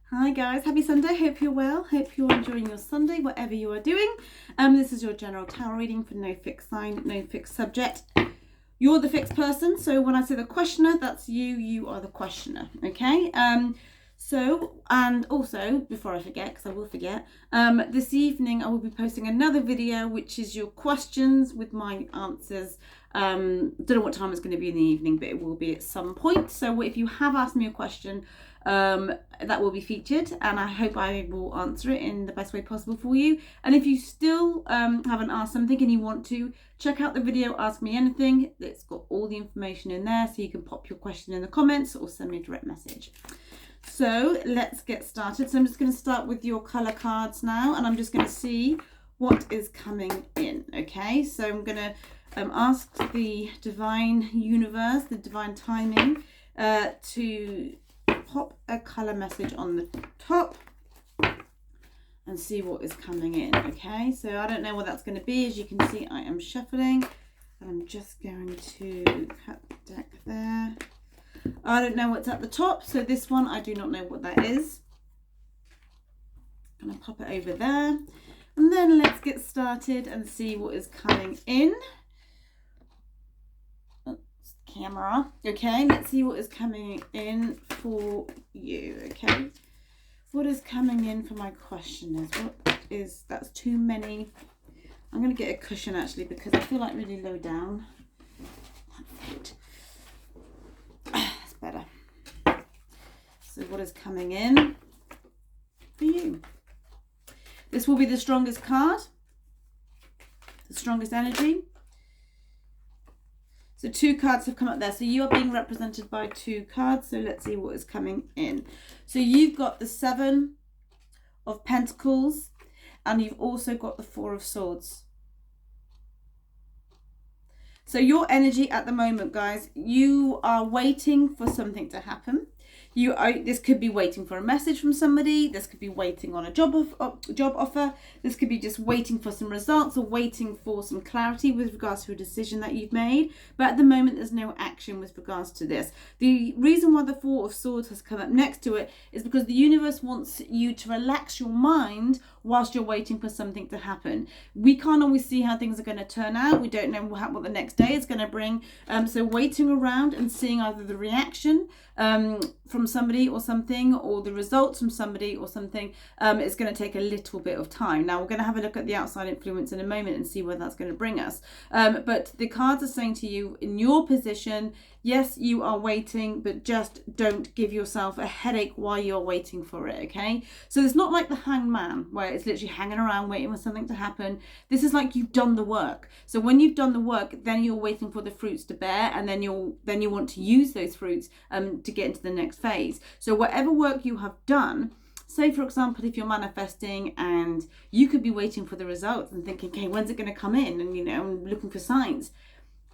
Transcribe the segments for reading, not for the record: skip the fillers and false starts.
Hi guys, happy Sunday. Hope you're well. Hope you're enjoying your Sunday, whatever you are doing. This is your general tarot reading for no fixed sign, no fixed subject. You're the fixed person, so when I say the questioner, that's you. You are the questioner. Okay. And also before I forget, because I will forget, this evening I will be posting another video, which is your questions with my answers. Don't know what time it's going to be in the evening, but it will be at some point. So if you have asked me a question, that will be featured, and I hope I will answer it in the best way possible for you. And if you still haven't asked something and you want to, check out the video Ask Me Anything. It's got all the information in there, so you can pop your question in the comments or send me a direct message. So let's get started. So I'm just going to start with your colour cards now, and I'm just going to see what is coming in. Okay, so I'm going to ask the divine universe, the divine timing, to pop a colour message on the top and see what is coming in. Okay, so I don't know what that's going to be. As you can see, I am shuffling, and I'm just going to cut the deck there. I don't know what's at the top, so this one I do not know what that is. I'm going to pop it over there, and then let's get started and see what is coming in. Camera. Okay, let's see what is coming in for you. Okay, what is coming in for my questioners? That's too many. I'm going to get a cushion actually, because I feel like really low down. That's better. So what is coming in for you? This will be the strongest card, the strongest energy. So 2 cards have come up there. So you are being represented by 2 cards. So let's see what is coming in. So you've got the 7 of Pentacles, and you've also got the 4 of Swords. So your energy at the moment, guys, you are waiting for something to happen. This could be waiting for a message from somebody. This could be waiting on a job offer. This could be just waiting for some results or waiting for some clarity with regards to a decision that you've made. But at the moment, there's no action with regards to this. The reason why the 4 of Swords has come up next to it is because the universe wants you to relax your mind whilst you're waiting for something to happen. We can't always see how things are going to turn out. We don't know what the next day is going to bring. So waiting around and seeing either the reaction from somebody or something, or the results from somebody or something, is going to take a little bit of time. Now we're going to have a look at the outside influence in a moment and see where that's going to bring us. But the cards are saying to you, in your position, yes, you are waiting, but just don't give yourself a headache while you're waiting for it, okay? So it's not like the Hanged Man, where it's literally hanging around waiting for something to happen. This is like you've done the work. So when you've done the work, then you're waiting for the fruits to bear, and then you want to use those fruits to get into the next phase. So whatever work you have done, say for example, if you're manifesting and you could be waiting for the results and thinking, okay, when's it going to come in? And I'm looking for signs.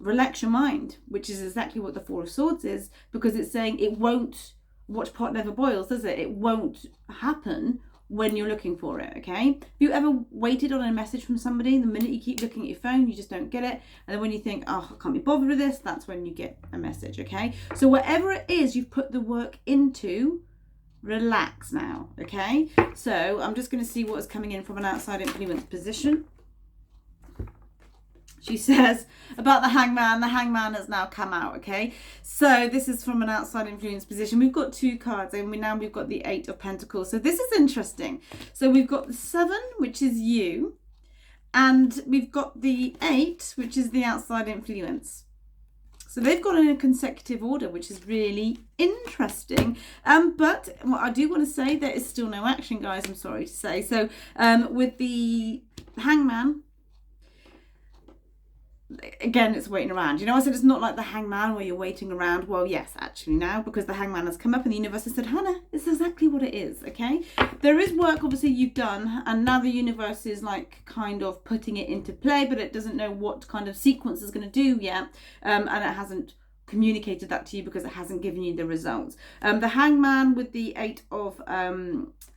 Relax your mind, which is exactly what the 4 of Swords is, because it's saying it won't, watch pot never boils, does it? It won't happen when you're looking for it, okay? Have you ever waited on a message from somebody, the minute you keep looking at your phone, you just don't get it, and then when you think, oh, I can't be bothered with this, that's when you get a message, okay? So whatever it is you've put the work into, relax now, okay? So I'm just going to see what is coming in from an outside influence position. She says about the hangman has now come out, okay? So this is from an outside influence position. We've got 2 cards, and we've got the 8 of Pentacles. So this is interesting. So we've got the 7, which is you, and we've got the 8, which is the outside influence. So they've got in a consecutive order, which is really interesting. But what I do want to say, there is still no action, guys, I'm sorry to say. So with the Hangman, again, it's waiting around. I said it's not like the Hangman where you're waiting around. Well, yes, actually now, because the Hangman has come up and the universe has said, Hannah, it's exactly what it is, okay? There is work, obviously, you've done, and now the universe is like kind of putting it into play, but it doesn't know what kind of sequence it's going to do yet, and it hasn't communicated that to you because it hasn't given you the results. The Hangman with the 8 of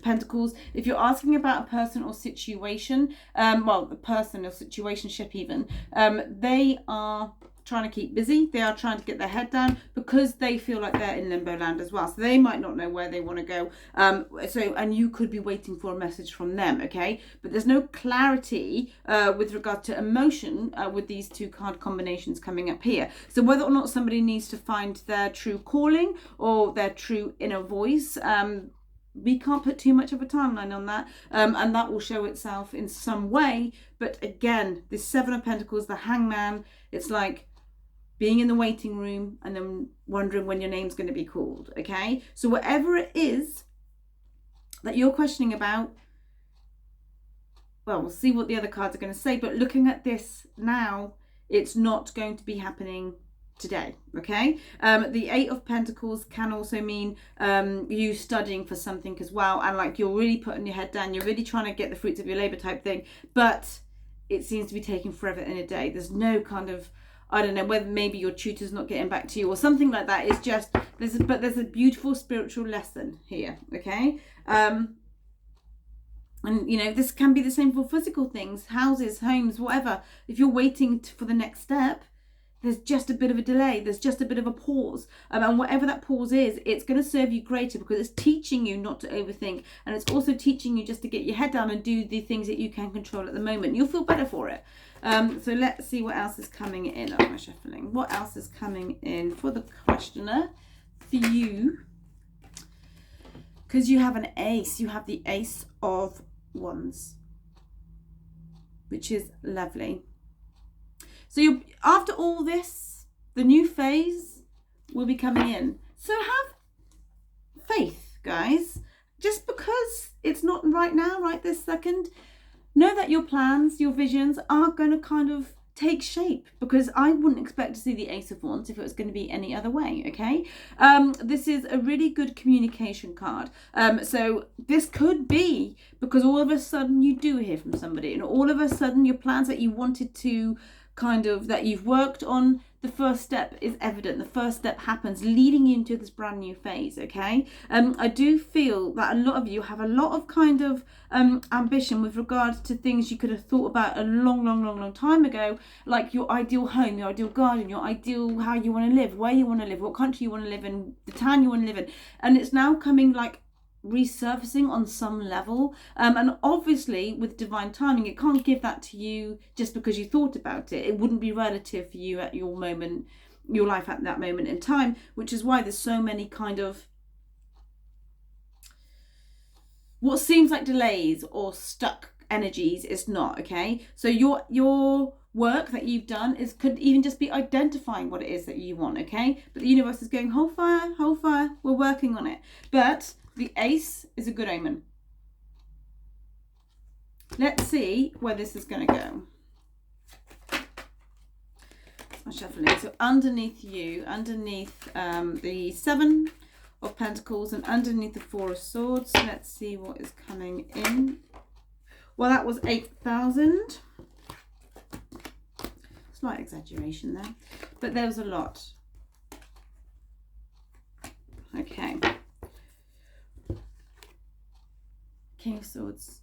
Pentacles, if you're asking about a person or situation, well, the person or situationship even, they are trying to keep busy. They are trying to get their head down because they feel like they're in limbo land as well. So they might not know where they want to go. And you could be waiting for a message from them, okay? But there's no clarity with regard to emotion with these two card combinations coming up here. So whether or not somebody needs to find their true calling or their true inner voice, we can't put too much of a timeline on that, and that will show itself in some way. But again, this Seven of Pentacles, the Hangman, it's like being in the waiting room and then wondering when your name's going to be called, okay? So whatever it is that you're questioning about, well, we'll see what the other cards are going to say, but looking at this now, it's not going to be happening today, okay? The Eight of Pentacles can also mean you studying for something as well, and like you're really putting your head down, you're really trying to get the fruits of your labor type thing, but it seems to be taking forever in a day. There's no kind of, I don't know, whether maybe your tutor's not getting back to you or something like that. It's just, there's a beautiful spiritual lesson here, okay? And you know, this can be the same for physical things, houses, homes, whatever. If you're waiting for the next step, there's just a bit of a delay. There's just a bit of a pause. And whatever that pause is, it's going to serve you greater because it's teaching you not to overthink. And it's also teaching you just to get your head down and do the things that you can control at the moment. You'll feel better for it. So let's see what else is coming in. Oh, my shuffling. What else is coming in for the questioner, for you? Because you have an ace. You have the Ace of Wands, which is lovely. So after all this, the new phase will be coming in. So have faith, guys. Just because it's not right now, right this second, know that your plans, your visions are going to kind of take shape, because I wouldn't expect to see the Ace of Wands if it was going to be any other way, okay? This is a really good communication card. So this could be because all of a sudden you do hear from somebody, and all of a sudden your plans that you wanted to kind of, that you've worked on, the first step is evident. The first step happens, leading you into this brand new phase, okay? I do feel that a lot of you have a lot of kind of ambition with regards to things you could have thought about a long time ago, like your ideal home, your ideal garden, your ideal, how you want to live, where you want to live, what country you want to live in, the town you want to live in. And it's now coming like resurfacing on some level, and obviously with divine timing, it can't give that to you just because you thought about it. It wouldn't be relative for you at your moment, your life at that moment in time, which is why there's so many kind of what seems like delays or stuck energies. It's not, okay? So your work that you've done could even just be identifying what it is that you want, okay? But the universe is going, hold fire, we're working on it. But the Ace is a good omen. Let's see where this is going to go. I'm shuffling. So underneath you, underneath the Seven of Pentacles and underneath the Four of Swords, let's see what is coming in. Well, that was 8,000. Slight exaggeration there, but there was a lot. Okay. King of Swords.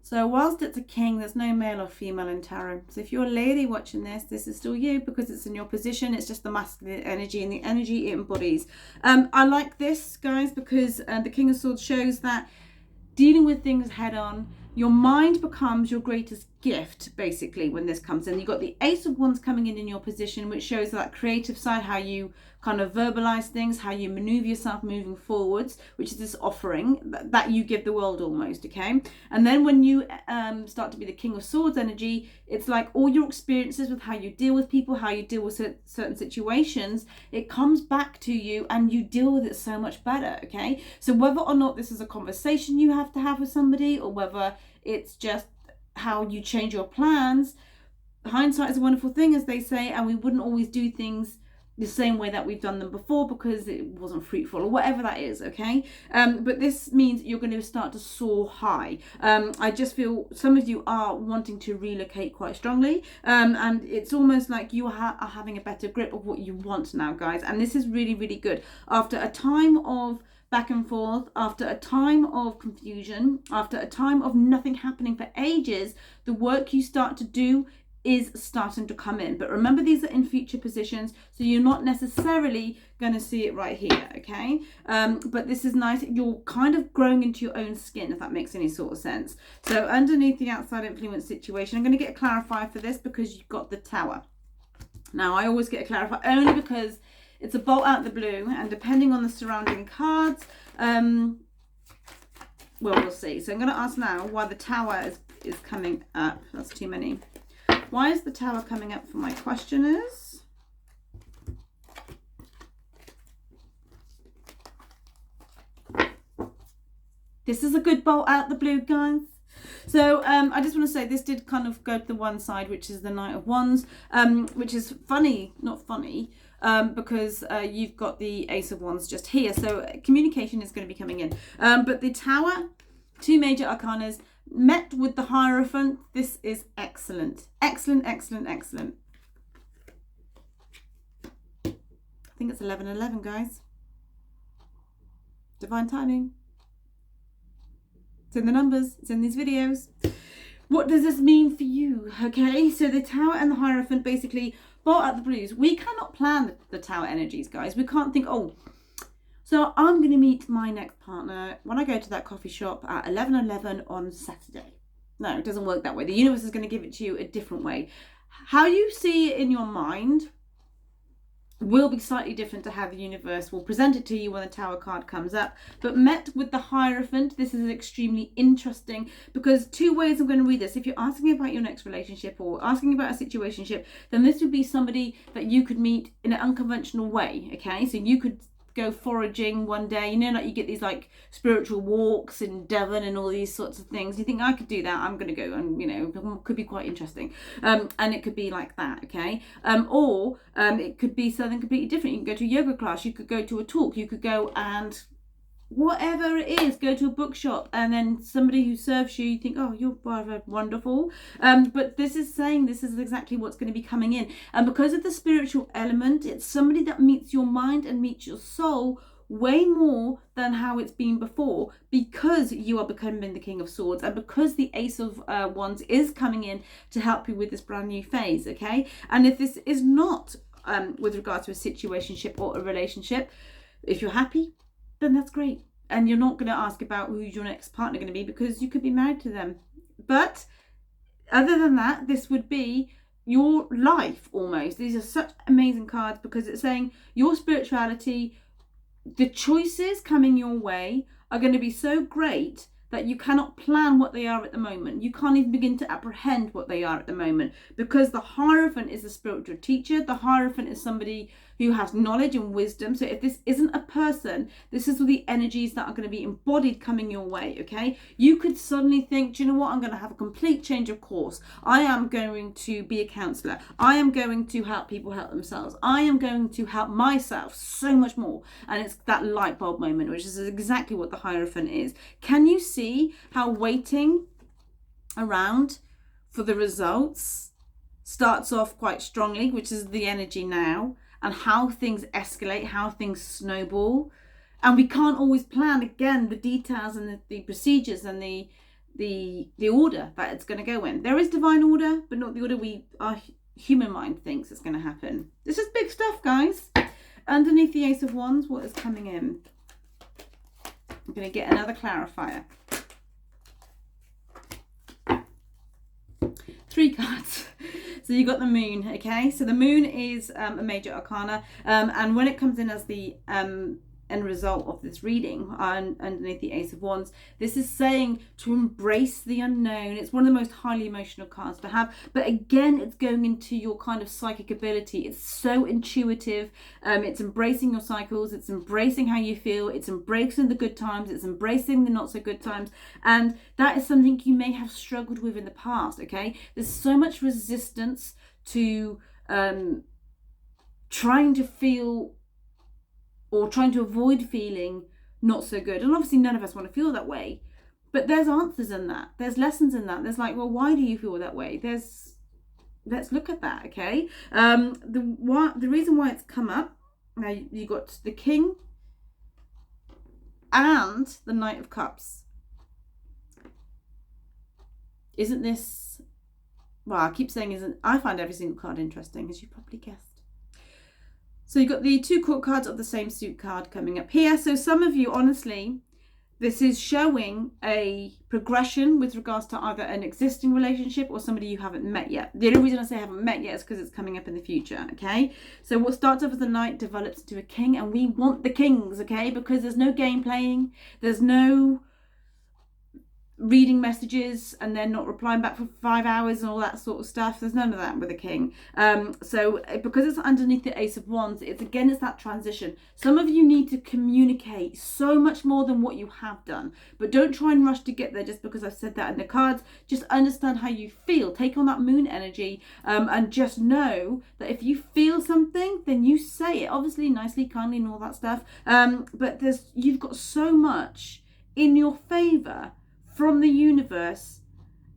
So whilst it's a king, there's no male or female in tarot. So if you're a lady watching this, this is still you because it's in your position. It's just the masculine energy and the energy it embodies. I like this, guys, because the King of Swords shows that dealing with things head on, your mind becomes your greatest gift, basically, when this comes in. You've got the Ace of Wands coming in your position, which shows that creative side, how you kind of verbalize things, how you maneuver yourself moving forwards, which is this offering that you give the world almost, okay? And then when you start to be the King of Swords energy, it's like all your experiences with how you deal with people, how you deal with certain situations, it comes back to you and you deal with it so much better, okay? So whether or not this is a conversation you have to have with somebody, or whether it's just how you change your plans, hindsight is a wonderful thing, as they say, and we wouldn't always do things the same way that we've done them before because it wasn't fruitful or whatever that is, okay? But this means you're going to start to soar high. I just feel some of you are wanting to relocate quite strongly, and it's almost like you are having a better grip of what you want now, guys, and this is really, really good. After a time of back and forth, after a time of confusion, after a time of nothing happening for ages, the work you start to do is starting to come in. But remember, these are in future positions, so you're not necessarily going to see it right here, okay? But this is nice. You're kind of growing into your own skin, if that makes any sort of sense. So underneath the outside influence situation, I'm going to get a clarifier for this because you've got the Tower. Now, I always get a clarifier only because it's a bolt out the blue, and depending on the surrounding cards, well, we'll see. So I'm going to ask now why the Tower is coming up. That's too many. Why is the Tower coming up for my questioners? This is a good bolt out the blue, guys. So I just want to say this did kind of go to the one side, which is the Knight of Wands, which is funny, not funny, because you've got the Ace of Wands just here. So communication is going to be coming in. But the Tower, 2 major arcanas, met with the Hierophant. This is excellent. Excellent, excellent, excellent. I think it's 11:11, guys. Divine timing. It's in the numbers. It's in these videos. What does this mean for you? Okay, so the Tower and the Hierophant basically bolt out the blues. We cannot plan the Tower energies, guys. We can't think, oh, so I'm going to meet my next partner when I go to that coffee shop at 11:11 on Saturday. No, it doesn't work that way. The universe is going to give it to you a different way. How you see it in your mind will be slightly different to how the universe will present it to you when the Tower card comes up. But met with the Hierophant, this is extremely interesting because 2 ways I'm going to read this. If you're asking about your next relationship or asking about a situationship, then this would be somebody that you could meet in an unconventional way, okay? So you could go foraging one day, you know, like you get these like spiritual walks in Devon and all these sorts of things. You think, I could do that, I'm gonna go, and you know, could be quite interesting. And it could be like that, okay? Or it could be something completely different. You can go to a yoga class, you could go to a talk, you could go and whatever it is, go to a bookshop, and then somebody who serves you think, oh, you're rather wonderful. But this is saying this is exactly what's going to be coming in, and because of the spiritual element, it's somebody that meets your mind and meets your soul way more than how it's been before, because you are becoming the King of Swords, and because the Ace of Wands is coming in to help you with this brand new phase, okay? And if this is not with regard to a situationship or a relationship, if you're happy, then that's great. And you're not going to ask about who's your next partner going to be because you could be married to them. But other than that, this would be your life almost. These are such amazing cards because it's saying your spirituality, the choices coming your way are going to be so great that you cannot plan what they are at the moment. You can't even begin to apprehend what they are at the moment, because the Hierophant is a spiritual teacher. The Hierophant is somebody who has knowledge and wisdom. So if this isn't a person, this is the energies that are going to be embodied coming your way, okay? You could suddenly think, do you know what? I'm going to have a complete change of course. I am going to be a counsellor. I am going to help people help themselves. I am going to help myself so much more. And it's that light bulb moment, which is exactly what the Hierophant is. Can you see how waiting around for the results starts off quite strongly, which is the energy now, and how things escalate, how things snowball? And we can't always plan, again, the details and the procedures and the order that it's going to go in. There is divine order, but not the order our human mind thinks is going to happen. This is big stuff, guys. Underneath the Ace of Wands, what is coming in? I'm going to get another clarifier. 3 cards. So you got the Moon, okay? So the Moon is a major arcana, and when it comes in as the end result of this reading underneath the Ace of Wands, this is saying to embrace the unknown. It's one of the most highly emotional cards to have, but again, it's going into your kind of psychic ability. It's so intuitive. It's embracing your cycles. It's embracing how you feel. It's embracing the good times. It's embracing the not so good times, and that is something you may have struggled with in the past, okay? There's so much resistance to trying to feel or trying to avoid feeling not so good. And obviously none of us want to feel that way, but there's answers in that. There's lessons in that. There's like, well, why do you feel that way? Let's look at that, okay? The reason why it's come up, now you got the King and the Knight of Cups. Isn't this well, I keep saying isn't, I find every single card interesting, as you probably guessed. So you've got the 2 court cards of the same suit card coming up here. So some of you, honestly, this is showing a progression with regards to either an existing relationship or somebody you haven't met yet. The only reason I say haven't met yet is because it's coming up in the future, okay? So what starts off as a knight develops into a king, and we want the kings, okay? Because there's no game playing, there's no reading messages and then not replying back for 5 hours and all that sort of stuff. There's none of that with a king. So because it's underneath the Ace of Wands, it's that transition. Some of you need to communicate so much more than what you have done, but don't try and rush to get there just because I've said that in the cards. Just understand how you feel, take on that moon energy, and just know that if you feel something, then you say it, obviously nicely, kindly and all that stuff, but you've got so much in your favor from the universe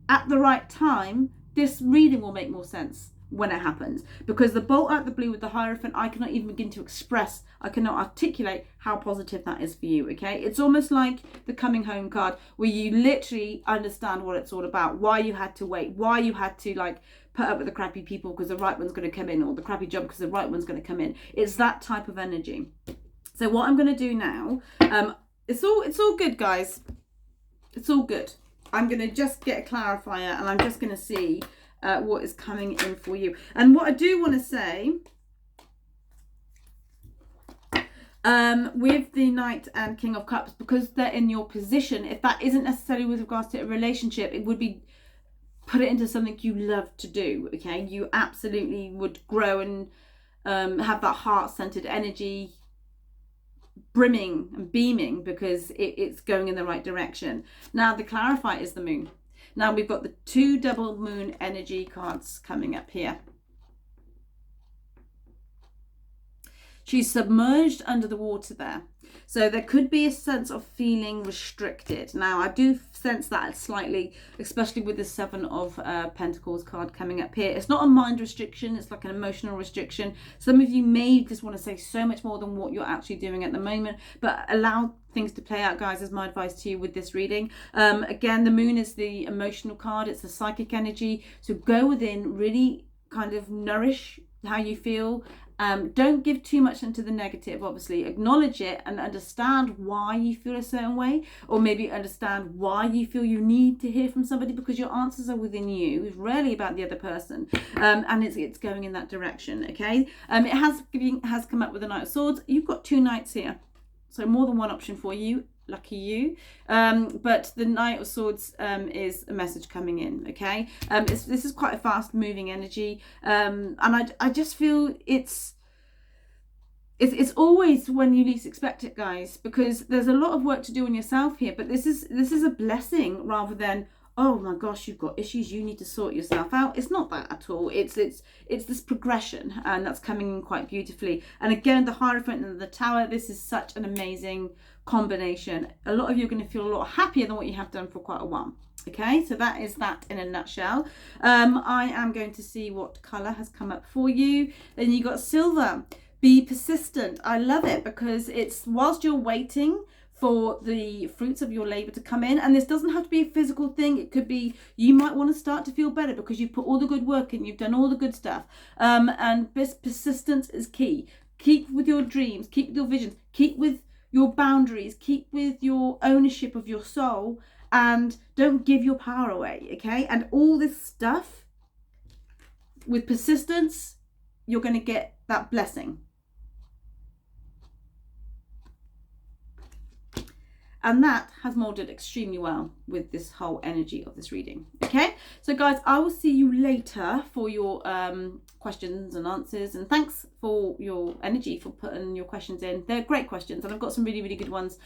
at the right time. This reading will make more sense when it happens, because the bolt out the blue with the Hierophant, I cannot even begin to express, I cannot articulate how positive that is for you, okay? It's almost like the coming home card, where you literally understand what it's all about, why you had to wait, why you had to like put up with the crappy people because the right one's going to come in, or the crappy job because the right one's going to come in. It's that type of energy. So what I'm going to do now, it's all good, guys. It's all good. I'm going to just get a clarifier, and I'm just going to see what is coming in for you. And what I do want to say, with the Knight and King of Cups, because they're in your position, if that isn't necessarily with regards to a relationship, it would be put it into something you love to do, okay? You absolutely would grow and have that heart-centered energy, brimming and beaming, because it's going in the right direction. Now the clarifier is the moon. Now we've got the 2 double moon energy cards coming up here. She's submerged under the water there. So there could be a sense of feeling restricted. Now I do sense that slightly, especially with the 7 of Pentacles card coming up here. It's not a mind restriction, it's like an emotional restriction. Some of you may just want to say so much more than what you're actually doing at the moment, but allow things to play out, guys, is my advice to you with this reading. Again, the moon is the emotional card, it's the psychic energy. So go within, really kind of nourish how you feel. Don't give too much into the negative, obviously. Acknowledge it and understand why you feel a certain way, or maybe understand why you feel you need to hear from somebody, because your answers are within you. It's rarely about the other person, and it's going in that direction, okay? It has come up with the Knight of Swords. You've got 2 knights here, so more than one option for you. Lucky you. But the Knight of Swords is a message coming in, okay? This is quite a fast moving energy, and I just feel it's always when you least expect it, guys, because there's a lot of work to do on yourself here, but this is a blessing rather than, oh my gosh, you've got issues, you need to sort yourself out. It's not that at all. It's this progression, and that's coming in quite beautifully. And again, the Hierophant and the Tower, this is such an amazing combination. A lot of you are going to feel a lot happier than what you have done for quite a while. Okay, so that is that in a nutshell. I am going to see what colour has come up for you. Then you got silver. Be persistent. I love it, because it's whilst you're waiting for the fruits of your labor to come in, and this doesn't have to be a physical thing. It could be you might want to start to feel better because you've put all the good work in, you've done all the good stuff, and persistence is key. Keep with your dreams, keep with your visions, keep with your boundaries, keep with your ownership of your soul, and don't give your power away, okay? And all this stuff, with persistence, you're going to get that blessing. And that has molded extremely well with this whole energy of this reading. Okay, so guys, I will see you later for your questions and answers. And thanks for your energy, for putting your questions in. They're great questions, and I've got some really, really good ones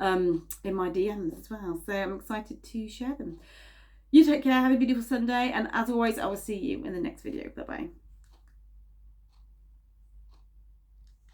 in my DMs as well. So I'm excited to share them. You take care, have a beautiful Sunday. And as always, I will see you in the next video. Bye-bye.